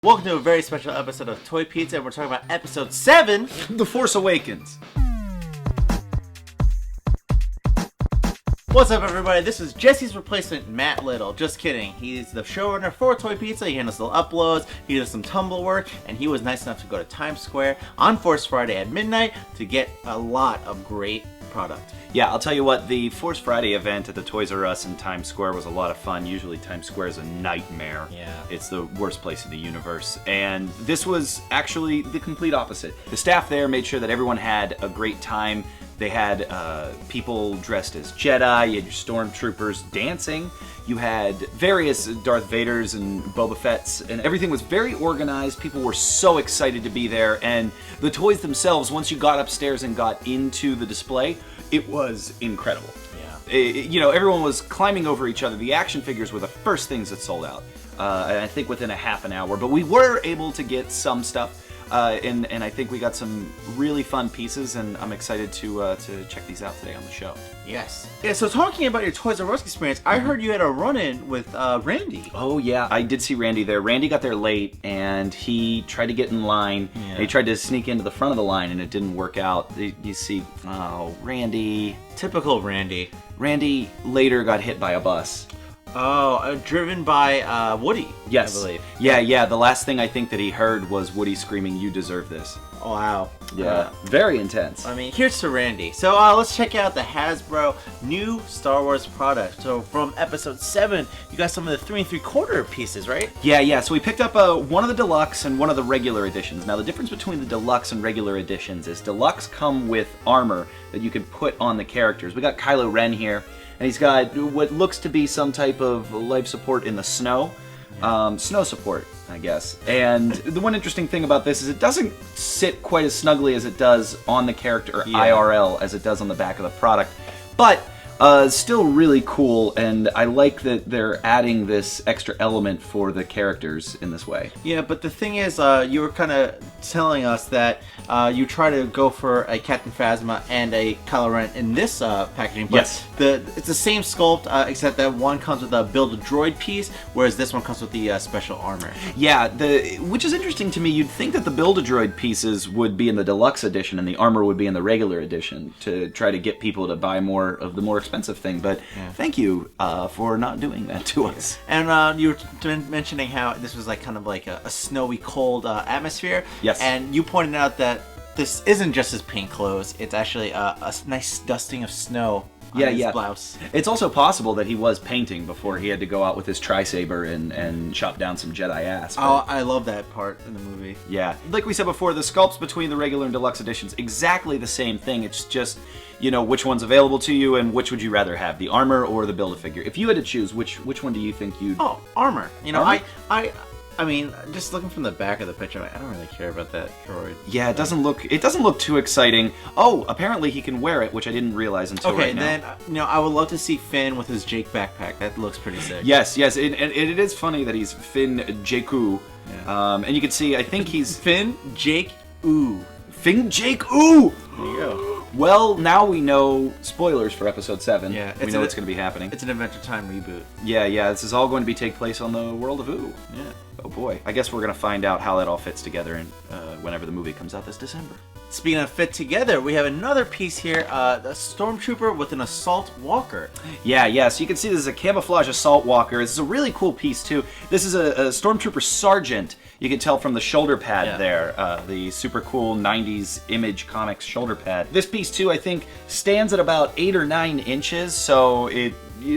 Welcome to a very special episode of Toy Pizza, and we're talking about episode 7, The Force Awakens. What's up, everybody? This is Jesse's replacement, Matt Little. Just kidding. He's the showrunner for Toy Pizza. He handles the uploads, he does some Tumblr work, and he was nice enough to go to Times Square on Force Friday at midnight to get a lot of great product. Yeah, I'll tell you what, the Force Friday event at the Toys R Us in Times Square was a lot of fun. Usually Times Square is a nightmare. Yeah. It's the worst place in the universe. And this was actually the complete opposite. The staff there made sure that everyone had a great time. They had people dressed as Jedi, you had your stormtroopers dancing, you had various Darth Vaders and Boba Fett's, and everything was very organized. People were so excited to be there, and the toys themselves, once you got upstairs and got into the display, it was incredible. Yeah. You know, everyone was climbing over each other. The action figures were the first things that sold out, I think within a half an hour, but we were able to get some stuff. And I think we got some really fun pieces, and I'm excited to check these out today on the show. Yes. Yeah, so talking about your Toys R Us experience, I heard you had a run-in with Randy. Oh, yeah. I did see Randy there. Randy got there late, and he tried to get in line. Yeah. And he tried to sneak into the front of the line, and it didn't work out. You see, oh, Randy. Typical Randy. Randy later got hit by a bus. Oh, driven by Woody, yes. I believe. Yeah. The last thing I think that he heard was Woody screaming, "You deserve this." Oh, wow. Yeah, very intense. I mean, here's to Randy. So let's check out the Hasbro new Star Wars product. So from episode 7, you got some of the 3 3/4 pieces, right? Yeah. So we picked up one of the deluxe and one of the regular editions. Now the difference between the deluxe and regular editions is deluxe come with armor that you can put on the characters. We got Kylo Ren here. And he's got what looks to be some type of life support in the snow. Snow support, I guess. And the one interesting thing about this is it doesn't sit quite as snugly as it does on the character IRL as it does on the back of the product. But still really cool, and I like that they're adding this extra element for the characters in this way. Yeah, but the thing is, you were kind of telling us that you try to go for a Captain Phasma and a Kylo Ren in this packaging, but yes. It's the same sculpt, except that one comes with a Build-A-Droid piece, whereas this one comes with the special armor. Yeah, which is interesting to me. You'd think that the Build-A-Droid pieces would be in the deluxe edition and the armor would be in the regular edition to try to get people to buy more of the more expensive thing, but thank you for not doing that to us. And you were mentioning how this was like kind of like a snowy, cold atmosphere. Yes. And you pointed out that this isn't just his paint clothes; it's actually a nice dusting of snow on his blouse. It's also possible that he was painting before he had to go out with his tri-saber and chop down some Jedi ass. Oh, I love that part in the movie. Yeah. Like we said before, the sculpts between the regular and deluxe editions, exactly the same thing. It's just, you know, which one's available to you and which would you rather have, the armor or the Build-A-Figure? If you had to choose, which one do you think you'd... Oh, armor. You know, armor? I mean, just looking from the back of the picture, I don't really care about that droid. Yeah, it doesn't look too exciting. Oh, apparently he can wear it, which I didn't realize until right now. Okay, then, you know, I would love to see Finn with his Jake backpack. That looks pretty sick. Yes, and it is funny that he's Finn Jakku. Yeah. And you can see, I think he's... Finn Jake Ooh. Finn Jake Ooh! There you go. Well, now we know spoilers for episode 7. Yeah, we know what's going to be happening. It's an Adventure Time reboot. Yeah, this is all going to take place on the world of Ooh. Yeah. Oh boy. I guess we're going to find out how that all fits together whenever the movie comes out this December. Speaking of fit together, we have another piece here, a Stormtrooper with an Assault Walker. Yeah, so you can see this is a camouflage Assault Walker. This is a really cool piece too. This is a Stormtrooper Sergeant. You can tell from the shoulder pad there, the super cool 90s Image Comics shoulder pad. This piece too, I think, stands at about 8 or 9 inches, so it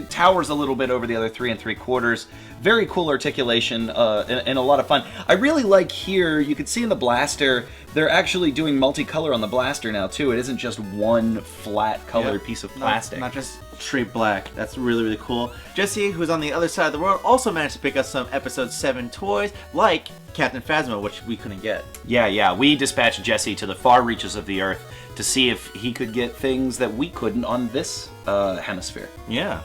towers a little bit over the other 3 3/4. Very cool articulation and a lot of fun. I really like here, you can see in the blaster, they're actually doing multicolor on the blaster now too. It isn't just one flat colored piece of plastic. Not just straight black. That's really, really cool. Jesse, who's on the other side of the world, also managed to pick up some episode 7 toys, like Captain Phasma, which we couldn't get. Yeah, we dispatched Jesse to the far reaches of the Earth to see if he could get things that we couldn't on this hemisphere. Yeah.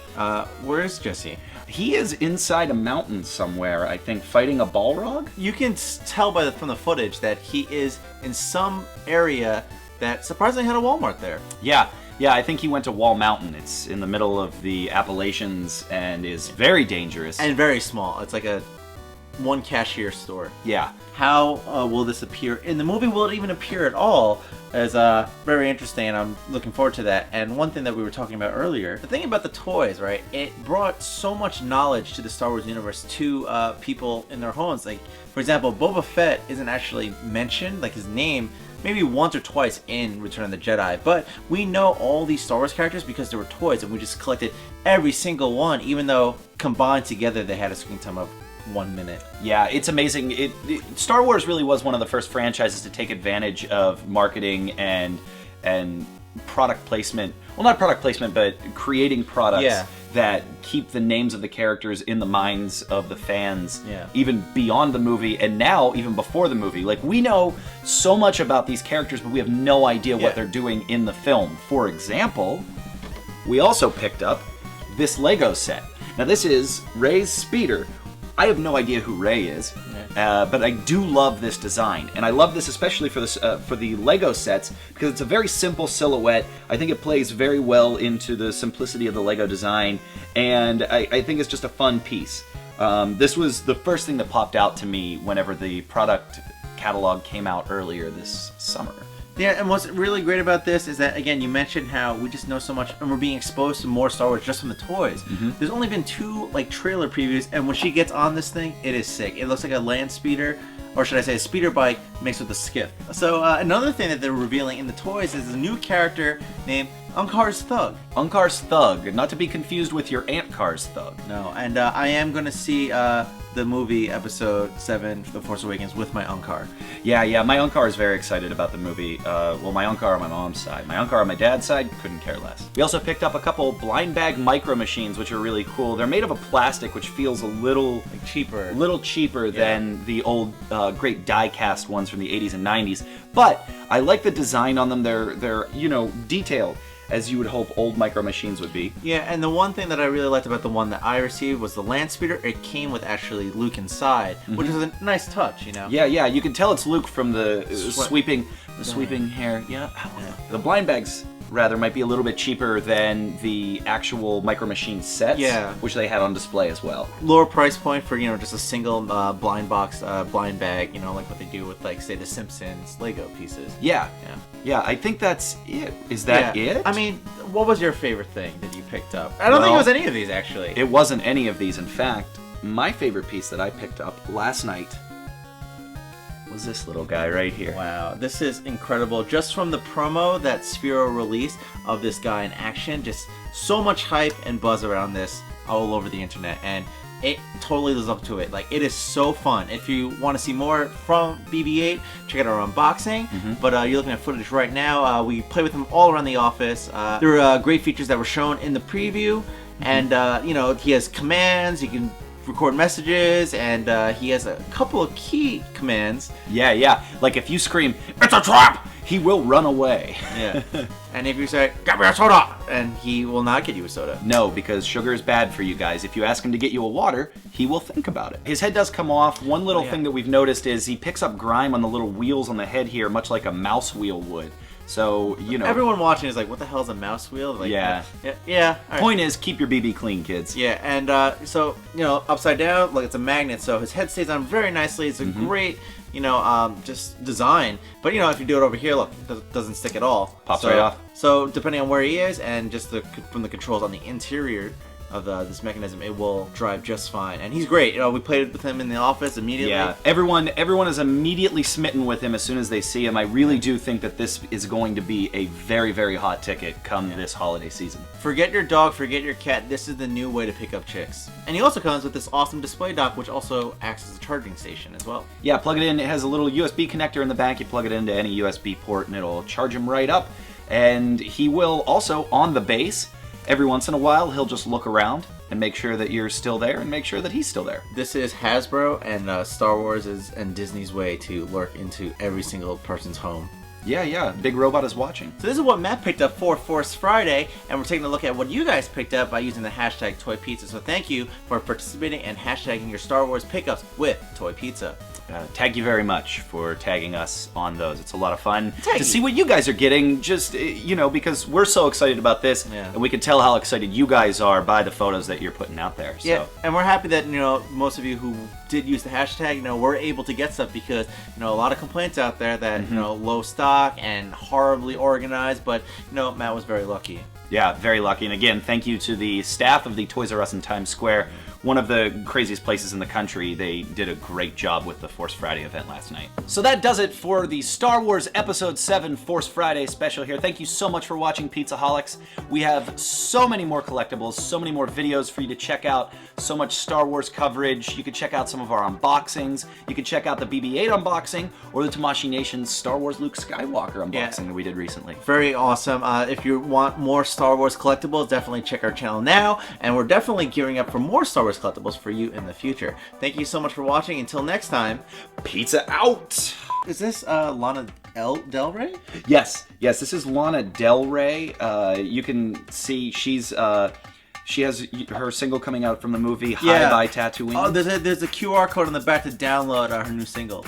Where is Jesse? He is inside a mountain somewhere, I think, fighting a Balrog? You can tell from the footage that he is in some area that surprisingly had a Walmart there. Yeah, I think he went to Wall Mountain. It's in the middle of the Appalachians and is very dangerous. And very small. It's like a one cashier store. Yeah. How will this appear in the movie? Will it even appear at all? Is very interesting, and I'm looking forward to that. And one thing that we were talking about earlier, the thing about the toys, right? It brought so much knowledge to the Star Wars universe to people in their homes. Like, for example, Boba Fett isn't actually mentioned, like his name, maybe once or twice in Return of the Jedi, but we know all these Star Wars characters because they were toys, and we just collected every single one, even though combined together they had a screen time of 1 minute. Yeah, it's amazing. Star Wars really was one of the first franchises to take advantage of marketing and product placement. Well, not product placement, but creating products that keep the names of the characters in the minds of the fans, even beyond the movie, and now even before the movie. Like, we know so much about these characters, but we have no idea what they're doing in the film. For example, we also picked up this Lego set. Now, this is Reys Speeder. I have no idea who Rey is, but I do love this design, and I love this especially for the Lego sets because it's a very simple silhouette. I think it plays very well into the simplicity of the Lego design, and I think it's just a fun piece. This was the first thing that popped out to me whenever the product catalog came out earlier this summer. Yeah, and what's really great about this is that, again, you mentioned how we just know so much, and we're being exposed to more Star Wars just from the toys. There's only been 2 like trailer previews, and when she gets on this thing, it is sick. It looks like a land speeder, or should I say a speeder bike mixed with a skiff. So another thing that they're revealing in the toys is a new character named Unkar's Thug. Unkar's Thug, not to be confused with your Aunt Car's Thug. No, and I am going to see the movie Episode 7, The Force Awakens, with my Unkar. Yeah, my Unkar is very excited about the movie. Well, my Unkar on my mom's side. My Unkar on my dad's side, couldn't care less. We also picked up a couple blind bag micro machines, which are really cool. They're made of a plastic, which feels a little cheaper than the old great die-cast ones from the 80s and 90s. But I like the design on them. They're detailed, as you would hope old micro machines would be. Yeah, and the one thing that I really liked about the one that I received was the land speeder. It came with actually Luke inside, which is a nice touch, you know? Yeah, you can tell it's Luke from the sweeping hair. Yeah. The blind bags, rather, might be a little bit cheaper than the actual micro machine sets, which they had on display as well. Lower price point for, just a single blind box, blind bag, like what they do with, like, say, the Simpsons Lego pieces. Yeah, I think that's it. Is that it? I mean, what was your favorite thing that you picked up? I don't think it was any of these, actually. It wasn't any of these. In fact, my favorite piece that I picked up last night was this little guy right here. Wow, this is incredible. Just from the promo that Sphero released of this guy in action, just so much hype and buzz around this all over the internet, and it totally lives up to it. Like, it is so fun. If you want to see more from BB-8, check out our unboxing. But you're looking at footage right now. We play with him all around the office. There are great features that were shown in the preview, and he has commands. You can record messages, and he has a couple of key commands. Yeah. Like if you scream, "It's a trap!" he will run away. Yeah. And if you say, "Get me a soda!" and he will not get you a soda. No, because sugar is bad for you guys. If you ask him to get you a water, he will think about it. His head does come off. One little thing that we've noticed is he picks up grime on the little wheels on the head here, much like a mouse wheel would. So, everyone watching is like, what the hell is a mouse wheel? Like, yeah. Right. Point is, keep your BB clean, kids. Yeah, and so, upside down, like it's a magnet, so his head stays on very nicely. It's a great, just design. But, if you do it over here, look, it doesn't stick at all. Pops right off. So, depending on where he is, and just from the controls on the interior of this mechanism, it will drive just fine. And he's great. We played with him in the office immediately. Yeah, everyone is immediately smitten with him as soon as they see him. I really do think that this is going to be a very, very hot ticket come this holiday season. Forget your dog, forget your cat. This is the new way to pick up chicks. And he also comes with this awesome display dock, which also acts as a charging station as well. Yeah, plug it in. It has a little USB connector in the back. You plug it into any USB port and it'll charge him right up. And he will also, on the base, every once in a while, he'll just look around and make sure that you're still there and make sure that he's still there. This is Hasbro and Star Wars and Disney's way to lurk into every single person's home. Yeah, Big Robot is watching. So this is what Matt picked up for Force Friday, and we're taking a look at what you guys picked up by using the hashtag Toy Pizza. So thank you for participating and hashtagging your Star Wars pickups with Toy Pizza. Thank you very much for tagging us on those. It's a lot of fun to see what you guys are getting, just, you know, because we're so excited about this, and we can tell how excited you guys are by the photos that you're putting out there. So. Yeah, and we're happy that, you know, most of you who did use the hashtag, you know, we're able to get stuff because, you know, a lot of complaints out there that, you know, low stock and horribly organized, but, you know, Matt was very lucky. Yeah, very lucky. And again, thank you to the staff of the Toys R Us in Times Square. One of the craziest places in the country. They did a great job with the Force Friday event last night. So that does it for the Star Wars Episode 7 Force Friday special here. Thank you so much for watching, Pizzaholics. We have so many more collectibles, so many more videos for you to check out, so much Star Wars coverage. You can check out some of our unboxings. You can check out the BB-8 unboxing or the Tamashii Nation's Star Wars Luke Skywalker unboxing that we did recently. Very awesome. If you want more Star Wars collectibles, definitely check our channel now, and we're definitely gearing up for more Star Wars collectibles for you in the future. Thank you so much for watching. Until next time, pizza out! Is this Lana Del Rey? Yes, this is Lana Del Rey. You can see she has her single coming out from the movie High by Tatooine. Oh, there's a QR code on the back to download her new single.